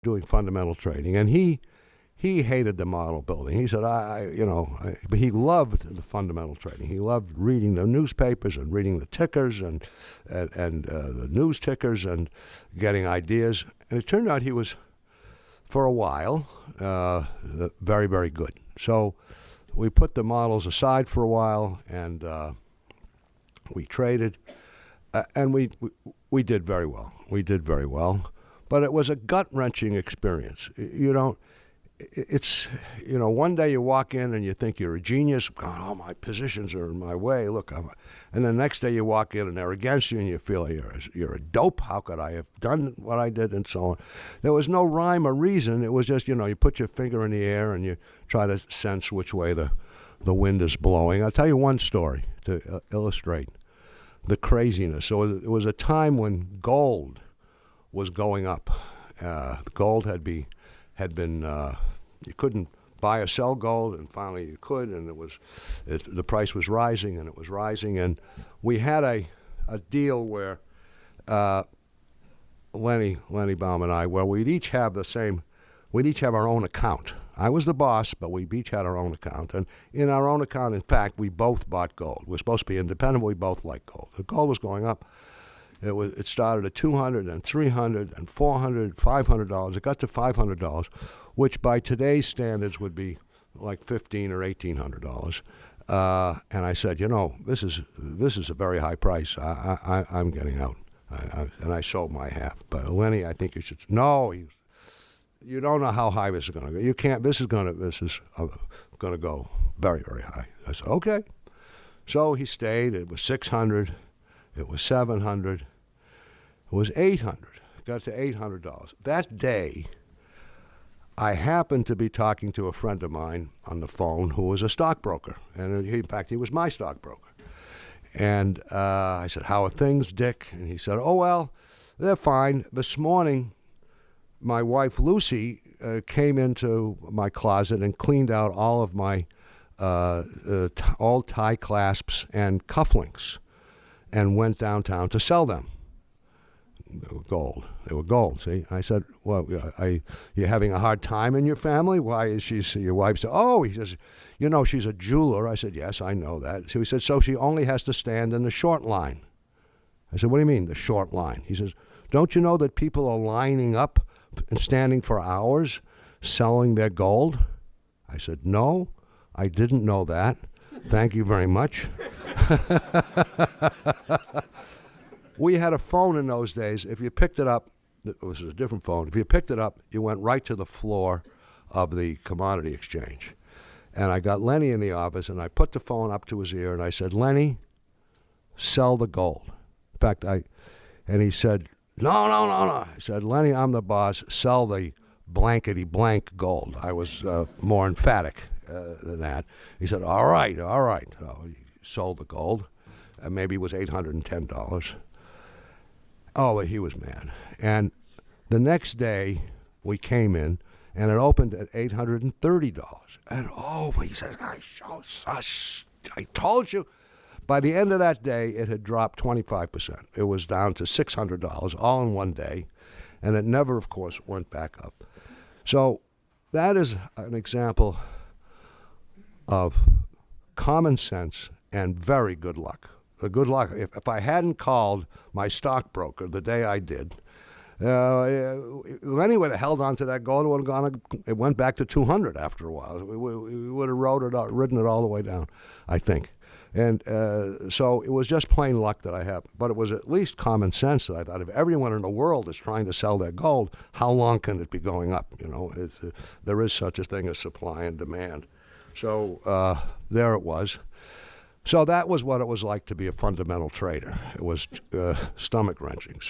doing fundamental trading, and he hated the model building. He said, but he loved the fundamental trading. He loved reading the newspapers and reading the tickers and the news tickers and getting ideas. And it turned out he was, for a while, very, very good. So we put the models aside for a while, and we traded, and we did very well. We did very well, but it was a gut-wrenching experience. One day you walk in and you think you're a genius. Oh, my positions are in my way. Look, and then the next day you walk in and they're against you, and you feel you're a dope. How could I have done what I did, and so on. There was no rhyme or reason. It was just, you put your finger in the air and you try to sense which way the wind is blowing. I'll tell you one story to illustrate the craziness. So it was a time when gold was going up. Gold had been you couldn't buy or sell gold, and finally you could, and the price was rising, and it was rising, and we had a deal where Lenny Baum and I, where we'd each have our own account. I was the boss, but we each had our own account, and in our own account, in fact, we both bought gold. We're supposed to be independent. We both liked gold. The gold was going up. It started at $200 and $300 and $400, $500. It got to $500, which by today's standards would be like $1,500 or $1,800. And I said, this is a very high price. I'm getting out. And I sold my half. But Lenny, I think you should. No, you don't know how high this is going to go. You can't. This is going to go very, very high. I said, okay. So he stayed. It was $600. It was $700. It was $800. It got to $800. That day, I happened to be talking to a friend of mine on the phone who was a stockbroker. And in fact, he was my stockbroker. And I said, how are things, Dick? And he said, oh, well, they're fine. This morning, my wife, Lucy, came into my closet and cleaned out all of my old tie clasps and cufflinks, and went downtown to sell them. They were gold. See? I said, well, you having a hard time in your family? Why is she, your wife said, oh, he says, she's a jeweler. I said, yes, I know that. So he said, so she only has to stand in the short line. I said, what do you mean, the short line? He says, don't you know that people are lining up and standing for hours selling their gold? I said, no, I didn't know that. Thank you very much. We had a phone in those days. If you picked it up, it was a different phone. If you picked it up, you went right to the floor of the commodity exchange. And I got Lenny in the office, and I put the phone up to his ear, and I said, Lenny, sell the gold. In fact, and he said, no. I said, Lenny, I'm the boss. Sell the blankety blank gold. I was more emphatic than that. He said, all right. So he sold the gold. Maybe it was $810. Oh, but he was mad. And the next day, we came in, and it opened at $830. And he said, I told you. By the end of that day, it had dropped 25%. It was down to $600 all in one day, and it never, of course, went back up. So that is an example of common sense and very good luck. Good luck. If I hadn't called my stockbroker the day I did, Lenny would have held on to that gold. It went back to 200 after a while. We would have ridden it all the way down, I think. And so it was just plain luck that I had. But it was at least common sense that I thought, if everyone in the world is trying to sell their gold, how long can it be going up? There is such a thing as supply and demand. So there it was. So that was what it was like to be a fundamental trader. It was stomach-wrenching. So